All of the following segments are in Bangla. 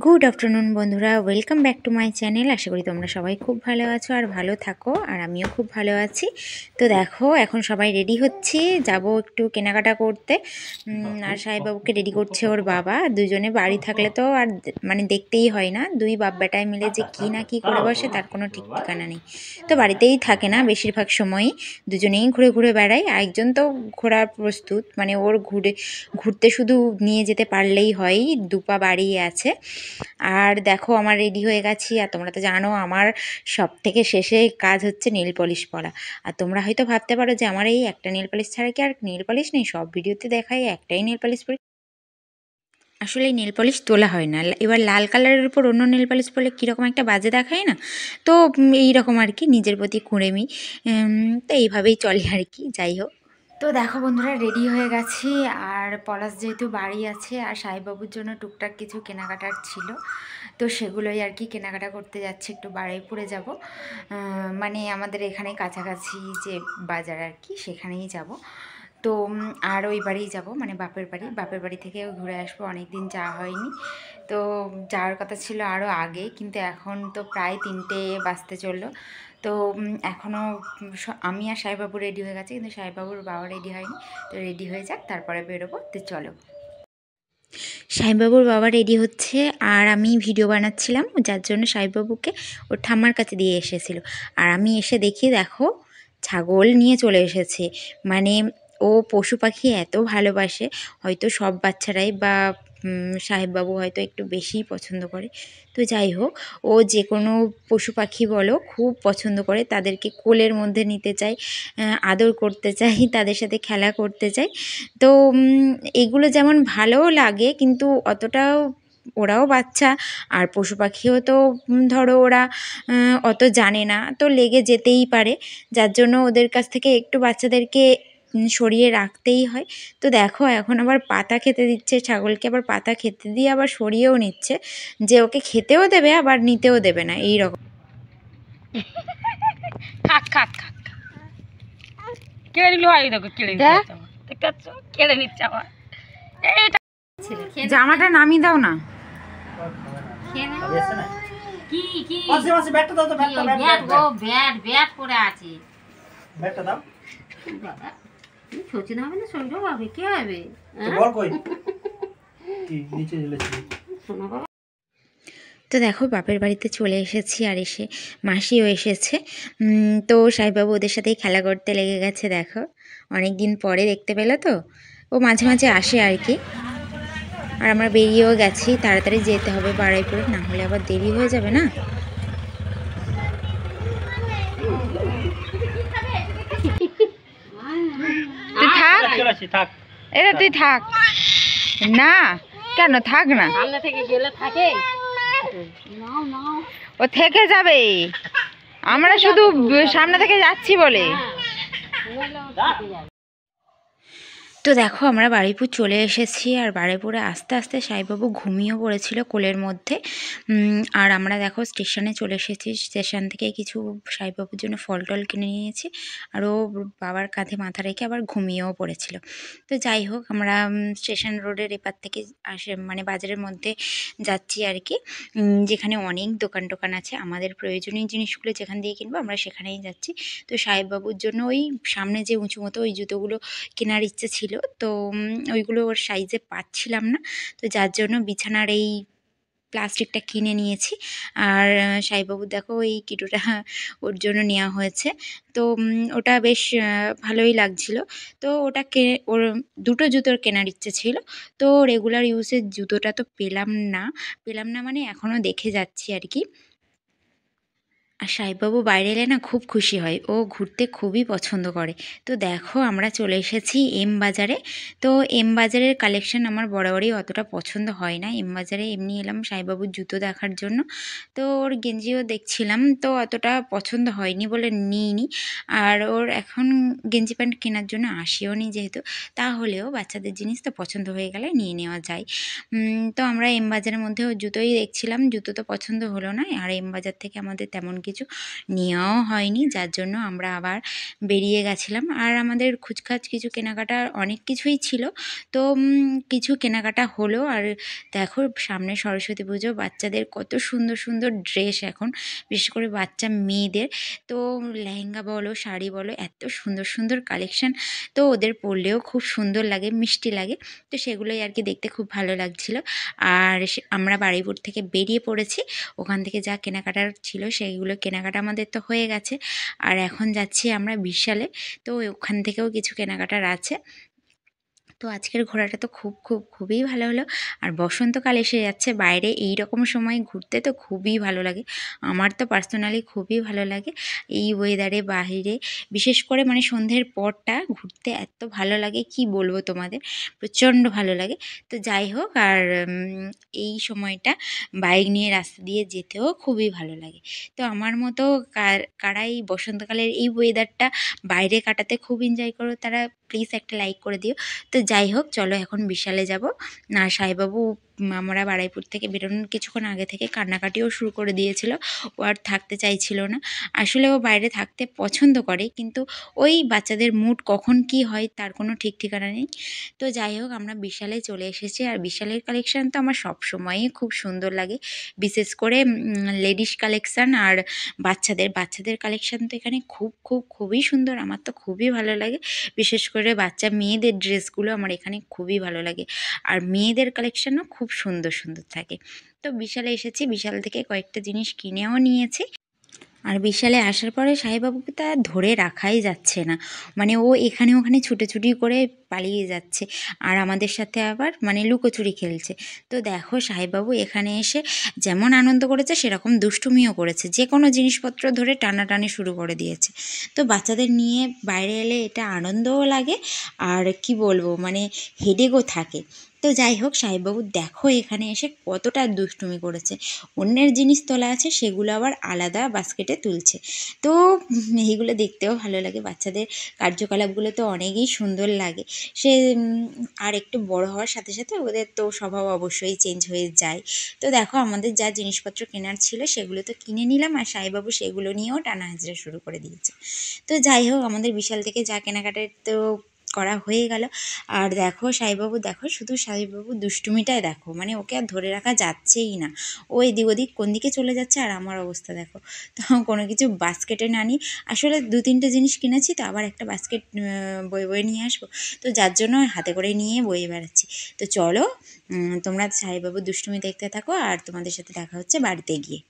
গুড আফটারনুন বন্ধুরা, welcome back to my channel. আশা করি তোমরা সবাই খুব ভালো আছো আর ভালো থাকো, আর আমিও খুব ভালো আছি। তো দেখো এখন সবাই রেডি হচ্ছি, যাব একটু কেনাকাটা করতে। আর সাহেববাবুকে রেডি করছে ওর বাবা। দুজনে বাড়ি থাকলে তো আর মানে দেখতেই হয় না, দুই বাপ বেটায় মিলে যে কী না কী করে বসে তার কোনো ঠিক ঠিকানা নেই। তো বাড়িতেই থাকে না বেশিরভাগ সময়ই, দুজনেই ঘুরে ঘুরে বেড়ায়। একজন তো ঘোরার প্রস্তুত, মানে ওর ঘুরতে শুধু নিয়ে যেতে পারলেই হয়, দুপা বাড়িয়ে আছে। আর দেখো আমার রেডি হয়ে গেছি, আর তোমরা তো জানো আমার সব থেকে শেষে কাজ হচ্ছে নেল পলিশ পরা। আর তোমরা হয়তো ভাবতে পারো যে আমার এই একটা নেল পলিশ ছাড়া কি আর নেল পলিশ নেই, সব ভিডিওতে দেখাই একটাই নেল পলিশ পরি। আসলে এই নেল পলিশ তোলা হয় না, এবার লাল কালারের উপর অন্য নেল পলিশ পরলে কীরকম একটা বাজে দেখায় না, তো এইরকম আর কি, নিজের প্রতি কুঁড়েমি। তো এইভাবেই চলে আর কি, যাই হোক। তো দেখো বন্ধুরা রেডি হয়ে গেছি, আর পলাশ যেহেতু বাড়ি আছে আর সাহেববাবুর জন্য টুকটাক কিছু কেনাকাটার ছিল, তো সেগুলোই আর কি কেনাকাটা করতে যাচ্ছে। একটু বারুইপুরে যাব, মানে আমাদের এখানে কাছাকাছি যে বাজার আর কি, সেখানেই যাব। তো আর ওই বাড়িই যাব, মানে বাপের বাড়ি থেকেও ঘুরে আসবো, অনেক দিন যাওয়া হয়নি। তো যাওয়ার কথা ছিল আরও আগে, কিন্তু এখন তো প্রায় 3টে বাজতে চললো। তো এখনও আমি আর সাহেববাবু রেডি হয়ে গেছে, কিন্তু সাহেববাবুর বাবা রেডি হয়নি। তো রেডি হয়ে যাক, তারপরে বেরোবো। তো চলো। সাহেববাবুর বাবা রেডি হচ্ছে আর আমি ভিডিও বানাচ্ছিলাম, যার জন্য সাহেববাবুকে ওর ঠাম্মার কাছে দিয়ে এসেছিল। আর আমি এসে দেখি দেখো ছাগল নিয়ে চলে এসেছে। মানে ও পশু পাখি এত ভালোবাসে, হয়তো সব বাচ্চারাই বা সাহেববাবু হয়তো একটু বেশিই পছন্দ করে। তো যাই হোক, ও যে কোনো পশু পাখি বলো খুব পছন্দ করে, তাদেরকে কোলের মধ্যে নিতে চায়, আদর করতে চাই, তাদের সাথে খেলা করতে চাই। তো এগুলো যেমন ভালোও লাগে, কিন্তু অতটাও, ওরাও বাচ্চা আর পশু পাখিও তো ধরো ওরা অত জানে না, তো লেগে যেতেই পারে। যার জন্য ওদের কাছ থেকে একটু বাচ্চাদেরকে সরিয়ে রাখতেই হয়। তো দেখো এখন আবার পাতা খেতে দিচ্ছে ছাগলকে, আবার পাতা খেতে দিয়ে আবার সরিয়েও নিচ্ছে, যে ওকে খেতেও দেবে আবার নিতেও দেবে না, এই রকম। খাক খাক খাক কেড়ে নিল, হয় দেখো কেড়ে নিচ্ছে, কেড়ে নিচ্ছে আমার। জামাটা নামিয়ে দাও না। কি কি ব্যাট দাও তো, ব্যাট ও ব্যাট পড়ে আছে, ব্যাটটা দাও বাবা। সচিন হবে না, সঞ্জয় হবে, কে হবে? বল কই কি নিচে ঝুলেছে শোনা বাবা। তো দেখো বাপের বাড়িতে চলে এসেছি, আর এসে মাসিও এসেছে। তো সাহেববাবু ওদের সাথেই খেলা করতে লেগে গেছে। দেখো অনেক দিন পরে দেখতে পেলো, তো ও মাঝে মাঝে আসে আর কি। আর আমরা বেরিয়েও গেছি, তাড়াতাড়ি যেতে হবে বারুইপুরে, না হলে আবার দেরি হয়ে যাবে না। তুই থাক, এটা তুই থাক না, কেন থাক না, সামনে থেকে গেলে থাকে, ও থেকে যাবে, আমরা শুধু সামনে থেকে যাচ্ছি বলে। তো দেখো আমরা বারুইপুর চলে এসেছি, আর বারুইপুরে আস্তে আস্তে সাহেববাবু ঘুমিয়েও পড়েছিল কোলের মধ্যে। আর আমরা দেখো স্টেশনে চলে এসেছি, স্টেশন থেকে কিছু সাহেববাবুর জন্য ফল টল কিনে নিয়েছি, আর ও বাবার কাঁধে মাথা রেখে আবার ঘুমিয়েও পড়েছিল। তো যাই হোক আমরা স্টেশন রোডের এপার থেকে মানে বাজারের মধ্যে যাচ্ছি আর কি, যেখানে অনেক দোকান টোকান আছে, আমাদের প্রয়োজনীয় জিনিসগুলো যেখান দিয়ে কিনবো আমরা সেখানেই যাচ্ছি। তো সাহেববাবুর জন্য ওই সামনে যে উঁচু মতো ওই জুতোগুলো কেনার ইচ্ছে ছিল, তো ওইগুলো ওর সাইজে পাচ্ছিলাম না, তো যার জন্য বিছানার এই প্লাস্টিকটা কিনে নিয়েছি। আর সাহেববাবু দেখো এই কিটোটা ওর জন্য নেওয়া হয়েছে, তো ওটা বেশ ভালোই লাগছিল। তো ওটাকে ওর দুটো জুতোর কেনার ইচ্ছে ছিল, তো রেগুলার ইউজের জুতোটা তো পেলাম না, মানে এখনও দেখে যাচ্ছি আর কি। আর সাহেববাবু বাইরে এলে না খুব খুশি হয়, ও ঘুরতে খুবই পছন্দ করে। তো দেখো আমরা চলে এসেছি এম বাজারে। তো এম বাজারের কালেকশন আমার বরাবরই অতটা পছন্দ হয় না, এম বাজারে এমনি এলাম সাহেববাবুর জুতো দেখার জন্য। তো ওর গেঞ্জিও দেখছিলাম, তো অতটা পছন্দ হয়নি বলে নিইনি। আর ওর এখন গেঞ্জি প্যান্ট কেনার জন্য আসেও নি যেহেতু, তাহলেও বাচ্চাদের জিনিস তো পছন্দ হয়ে গেলে নিয়ে নেওয়া যায়। তো আমরা এম বাজারের মধ্যে ওর জুতোই দেখছিলাম, জুতো তো পছন্দ হলো না, আর এম বাজার থেকে আমাদের তেমন কিছু নেওয়াও হয়নি, যার জন্য আমরা আবার বেরিয়ে গেছিলাম। আর আমাদের খুচখাচ কিছু কেনাকাটা অনেক কিছুই ছিল, তো কিছু কেনাকাটা হলো। আর দেখো সামনে সরস্বতী পুজো, বাচ্চাদের কত সুন্দর সুন্দর ড্রেস এখন, বিশেষ করে বাচ্চা মেয়েদের তো লেহেঙ্গা বলো শাড়ি বলো এত সুন্দর সুন্দর কালেকশন, তো ওদের পরলেও খুব সুন্দর লাগে, মিষ্টি লাগে। তো সেগুলোই আর কি দেখতে খুব ভালো লাগছিল। আর আমরা বারুইপুর থেকে বেরিয়ে পড়েছি, ওখান থেকে যা কেনাকাটার ছিল সেইগুলো কেনাকাটা আমাদের তো হয়ে গেছে। আর এখন যাচ্ছি আমরা বিশালে, তো ওখান থেকেও কিছু কেনাকাটার আছে। তো আজকের ঘোরাটা তো খুবই ভালো হলো। আর বসন্তকাল এসে যাচ্ছে, বাইরে এই রকম সময় ঘুরতে তো খুবই ভালো লাগে, আমার তো পার্সোনালি খুবই ভালো লাগে এই ওয়েদারে বাইরে, বিশেষ করে মানে সন্ধ্যের পরটা ঘুরতে এত ভালো লাগে কি বলবো তোমাদের, প্রচণ্ড ভালো লাগে। তো যাই হোক, আর এই সময়টা বাইক নিয়ে রাস্তা দিয়ে যেতেও খুবই ভালো লাগে। তো আমার মতো কারা এই বসন্তকালের এই ওয়েদারটা বাইরে কাটাতে খুব এনজয় করো, তারা প্লিজ একটা লাইক করে দিও। তো যাই হোক, চলো এখন বিশালে যাব। না সাইবাবু আমরা বারুইপুর থেকে বেরোনোর কিছুক্ষণ আগে থেকে কান্নাকাটিও শুরু করে দিয়েছিল, ও আর থাকতে চাইছিল না। আসলে ও বাইরে থাকতে পছন্দ করে, কিন্তু ওই বাচ্চাদের মুড কখন কি হয় তার কোনো ঠিক ঠিকানা নেই। তো যাই হোক, আমরা বিশালে চলে এসেছি। আর বিশালের কালেকশান তো আমার সবসময়ই খুব সুন্দর লাগে, বিশেষ করে লেডিস কালেকশান আর বাচ্চাদের কালেকশান তো এখানে খুবই সুন্দর, আমার তো খুবই ভালো লাগে। বিশেষ করে বাচ্চা মেয়েদের ড্রেসগুলো আমার এখানে খুবই ভালো লাগে, আর মেয়েদের কালেকশানও খুব সুন্দর সুন্দর থাকে। তো বিশালে এসেছি, বিশাল থেকে কয়েকটা জিনিস কিনেও নিয়েছি। আর বিশালে আসার পরে সাইবাবুকে তা ধরে রাখাই যাচ্ছে না, মানে ও এখানে ওখানে ছুটোছুটি করে পালিয়ে যাচ্ছে, আর আমাদের সাথে আবার মানে লুকোচুরি খেলছে। তো দেখো সাইবাবু এখানে এসে যেমন আনন্দ করেছে সেরকম দুষ্টুমিও করেছে, যে কোনো জিনিসপত্র ধরে টানাটানি শুরু করে দিয়েছে। তো বাচ্চাদের নিয়ে বাইরে এলে এটা আনন্দও লাগে, আর কি বলবো মানে হেডেকও থাকে। তো যাই হোক, সাহেববাবু দেখো এখানে এসে কতটা দুষ্টুমি করেছে, অন্যের জিনিস তোলা আছে সেগুলো আবার আলাদা বাস্কেটে তুলছে। তো এইগুলো দেখতেও ভালো লাগে, বাচ্চাদের কার্যকলাপগুলো তো অনেকই সুন্দর লাগে। সে আর একটু বড় হওয়ার সাথে সাথে ওদের তো স্বভাব অবশ্যই চেঞ্জ হয়ে যায়। তো দেখো আমাদের যা জিনিসপত্র কেনার ছিল সেগুলো তো কিনে নিলাম, আর সাহেববাবু সেগুলো নিয়েও টানা হাজরা শুরু করে দিয়েছে। তো যাই হোক, আমাদের বিশাল থেকে যা কেনাকাটা তো করা হয়ে গেল। আর দেখো সাইবাবু, দেখো শুধু সাইবাবু দুষ্টুমিটাই দেখো, মানে ওকে আর ধরে রাখা যাচ্ছেই না, ও এদিক ওদিক কোন দিকে চলে যাচ্ছে। আর আমার অবস্থা দেখো, তো কোনো কিছু বাস্কেটে না নিই, আসলে 2-3টে জিনিস কিনেছি, তো আবার একটা বাস্কেট বয়ে নিয়ে আসবো, তো যার জন্য হাতে করে নিয়ে বয়ে বেড়াচ্ছি। তো চলো তোমরা সাইবাবু দুষ্টুমি দেখতে থাকো, আর তোমাদের সাথে দেখা হচ্ছে বাড়িতে গিয়ে।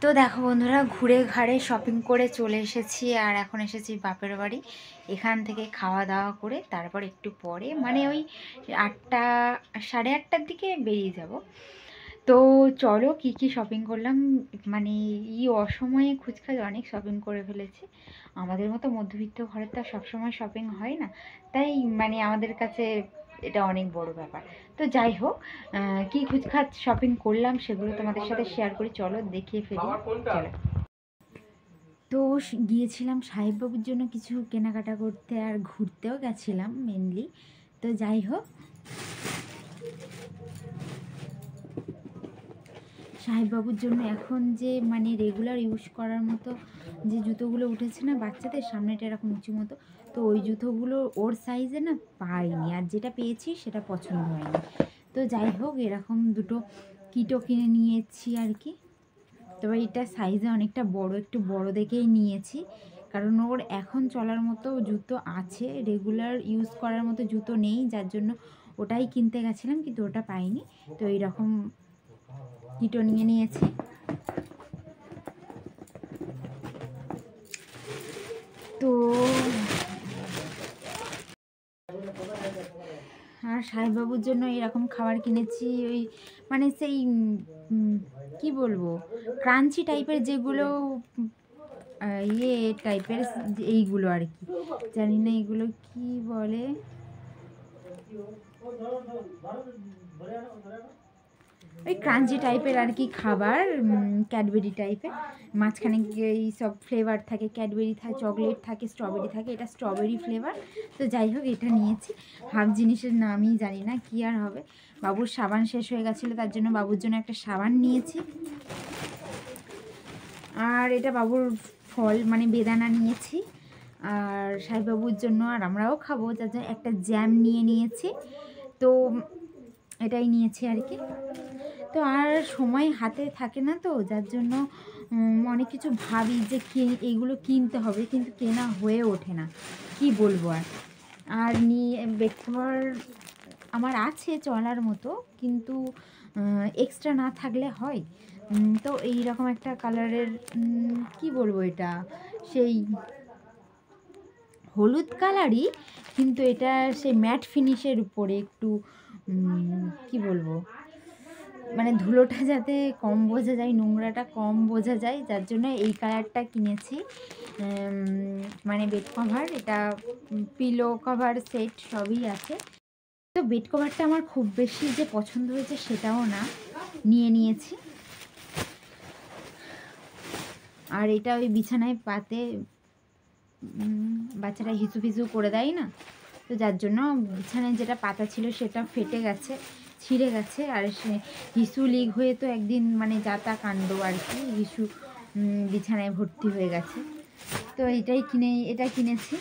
তো দেখো বন্ধুরা, ঘুরে ঘাড়ে শপিং করে চলে এসেছি, আর এখন এসেছি বাপের বাড়ি। এখান থেকে খাওয়া দাওয়া করে তারপর একটু পরে মানে ওই 8টা 8:30টার দিকে বেরিয়ে যাব। তো চলো কি কি শপিং করলাম, মানে এই অসময়ে খুচখাচ অনেক শপিং করে ফেলেছি। আমাদের মতো মধ্যবিত্ত ঘরে তো সবসময় শপিং হয় না, তাই মানে আমাদের কাছে এটা অনেক বড় ব্যাপার। তো যাই হোক, কি খুচখাচ শপিং করলাম সেগুলো তোমাদের সাথে শেয়ার করি, চলো দেখিয়ে ফেলি। চলো, তো গিয়েছিলাম সাহেববাবুর জন্য কিছু কেনাকাটা করতে, আর ঘুরতেও গেছিলাম মেনলি। তো যাই হোক, সাহেববাবুর জন্য এখন যে মানে রেগুলার ইউজ করার মতো যে জুতোগুলো উঠেছে না বাচ্চাদের, সামনেটা এরকম উঁচু মতো, তো ওই জুতোগুলো ওর সাইজে না পাইনি, আর যেটা পেয়েছি সেটা পছন্দ হয়নি। তো যাই হোক, এরকম দুটো কিটো কিনে নিয়েছি আর কি। তবে এটা সাইজে অনেকটা বড়, একটু বড় দেখেই নিয়েছি, কারণ ওর এখন চলার মতো জুতো আছে, রেগুলার ইউজ করার মতো জুতো নেই, যার জন্য ওটাই কিনতে গেছিলাম, কিন্তু ওটা পাইনি। তো এইরকম কিটো নিয়ে নিয়েছি। তো আর সাহেববাবুর জন্য এরকম খাবার কিনেছি, ওই মানে সেই কি বলবো, ক্রাঞ্চি টাইপের যেগুলো ইয়ে টাইপের এইগুলো আর কি, জানি না এগুলো কি বলে, ওই ক্রাঞ্চি টাইপের আর কি খাবার, ক্যাডবেরি টাইপের, মাঝখানে এই সব ফ্লেভার থাকে, ক্যাডবেরি থাকে, চকলেট থাকে, স্ট্রবেরি থাকে, এটা স্ট্রবেরি ফ্লেভার। তো যাই হোক এটা নিয়েছি, হাফ জিনিসের নামই জানি না কী আর হবে। বাবুর সাবান শেষ হয়ে গেছিলো, তার জন্য বাবুর জন্য একটা সাবান নিয়েছি। আর এটা বাবুর ফল মানে বেদানা নিয়েছি, আর সাইবাবুর জন্য আর আমরাও খাবো যার জন্য একটা জ্যাম নিয়েছি। তো এটাই নিয়েছি আর কি। তো আর সময় হাতে থাকে না, তো যার জন্য অনেক কিছু ভাবি যে এইগুলো কিনতে হবে, কিন্তু কেনা হয়ে ওঠে না, কি বলবো। আর নিয়ে বেড কভার আমার আছে চলার মতো, কিন্তু এক্সট্রা না থাকলে হয়। তো এই রকম একটা কালারের, কি বলবো, এটা সেই হলুদ কালারই, কিন্তু এটা সেই ম্যাট ফিনিশের উপরে একটু কি বলবো, মানে ধুলোটা যাতে কম বোঝা যায়, নোংরাটা কম বোঝা যায়, যার জন্য এই কালারটা কিনেছি। মানে বেড কভার, এটা পিলো কভার সেট সবই আছে। তো বেড কভারটা আমার খুব বেশি যে পছন্দ হয়েছে সেটাও না, নিয়েছি। আর এটা ওই বিছানায় পাতে বাচ্চারা হিসু ফিসু করে দেয় না, তো যার জন্য বিছানায় যেটা পাতা ছিল সেটা ফেটে গেছে, ছিঁড়ে গেছে। আর সে হিসু লিক হয়ে তো একদিন মানে যাতা কাণ্ড আর কি, হিসু বিছানায় ভর্তি হয়ে গেছে। তো এটা কিনেছি।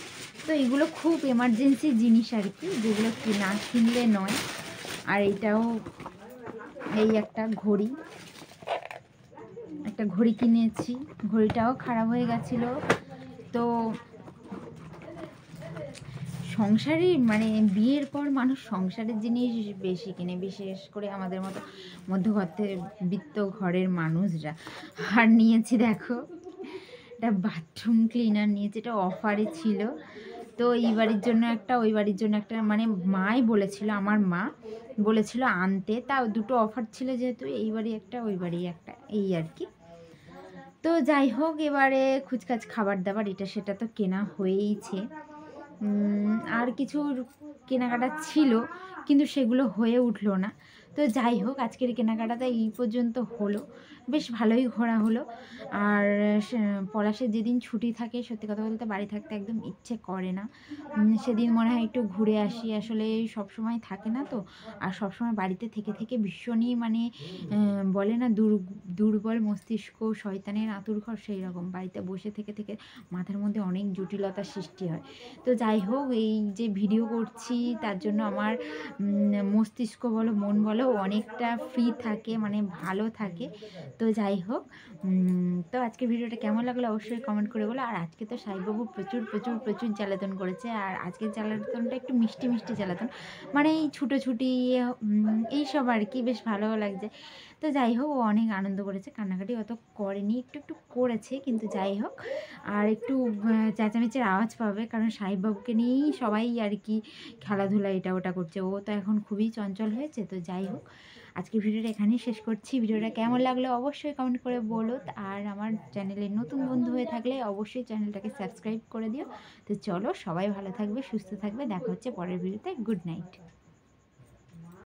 তো এগুলো খুব এমার্জেন্সি জিনিস আর কি, যেগুলো না কিনলে নয়। আর এইটাও এই একটা ঘড়ি কিনেছি, ঘড়িটাও খারাপ হয়ে গেছিলো। তো সংসারে মানে বিয়ের পর মানুষ সংসারের জিনিস বেশি কিনে, বিশেষ করে আমাদের মতো মধ্যবিত্ত ঘরের মানুষরা। আর নিয়েছি দেখো, এটা বাথরুম ক্লিনার নিয়েছি, এটা অফারে ছিল। তো এই বাড়ির জন্য একটা, ওই বাড়ির জন্য একটা, মানে মাই বলেছিল, আমার মা বলেছিল আনতে, তাও দুটো অফার ছিল যেহেতু, এই বাড়ি একটা ওই বাড়ি একটা, এই আর কি। তো যাই হোক, এবারে খুচখাচ খাবার দাবার এটা সেটা তো কেনা হয়েইছে। আর কিছু কেনাকাটা ছিল, কিন্তু সেগুলো হয়ে উঠলো না। তো যাই হোক, আজকের কেনাকাটাটা এই পর্যন্ত হলো, বেশ ভালোই ঘোরা হলো। আর পলাশের যেদিন ছুটি থাকে, সত্যি কথা বলতে বাড়ি থাকতে একদম ইচ্ছে করে না, সেদিন মনে হয় একটু ঘুরে আসি। আসলে সব সময় থাকে না তো, আর সব সময় বাড়িতে থেকে থেকে ভীষণই মানে বলে না দুর্বল মস্তিষ্ক, শয়তানের আঁতুড়ঘর, সেই রকম বাড়িতে বসে থেকে থেকে মাথার মধ্যে অনেক জটিলতার সৃষ্টি হয়। তো যাই হোক, এই যে ভিডিও করছি তার জন্য আমার মস্তিষ্ক বলো মন বলো অনেকটা ফ্রি থাকে, মানে ভালো থাকে। তো যাই হোক, তো আজকে ভিডিওটা কেমন লাগলো অবশ্যই কমেন্ট করে বলো। আর আজকে তো সাইবাবু প্রচুর প্রচুর প্রচুর জ্বালাতন করেছে, আর আজকের জ্বালাতনটা একটু মিষ্টি মিষ্টি জ্বালাতন, মানে এই ছুটোছুটি এইসব আর কি, বেশ ভালো লাগছে। তো যাই হোক, ও অনেক আনন্দ করেছে, কান্নাকাটি অত করেনি, একটু একটু করেছে, কিন্তু যাই হোক। আর একটু চেঁচামেচির আওয়াজ পাবে, কারণ সাহেববাবুকে নিয়েই সবাই আর কি খেলাধুলা এটা ওটা করছে, ও তো এখন খুবই চঞ্চল হয়েছে। তো যাই হোক, আজকে ভিডিওটা এখানেই শেষ করছি। ভিডিওটা কেমন লাগলো অবশ্যই কমেন্ট করে বলো। আর আমার চ্যানেলে নতুন বন্ধু হয়ে থাকলে অবশ্যই চ্যানেলটাকে সাবস্ক্রাইব করে দিও। তো চলো, সবাই ভালো থাকবে, সুস্থ থাকবে, দেখা হচ্ছে পরের ভিডিওতে। Good night.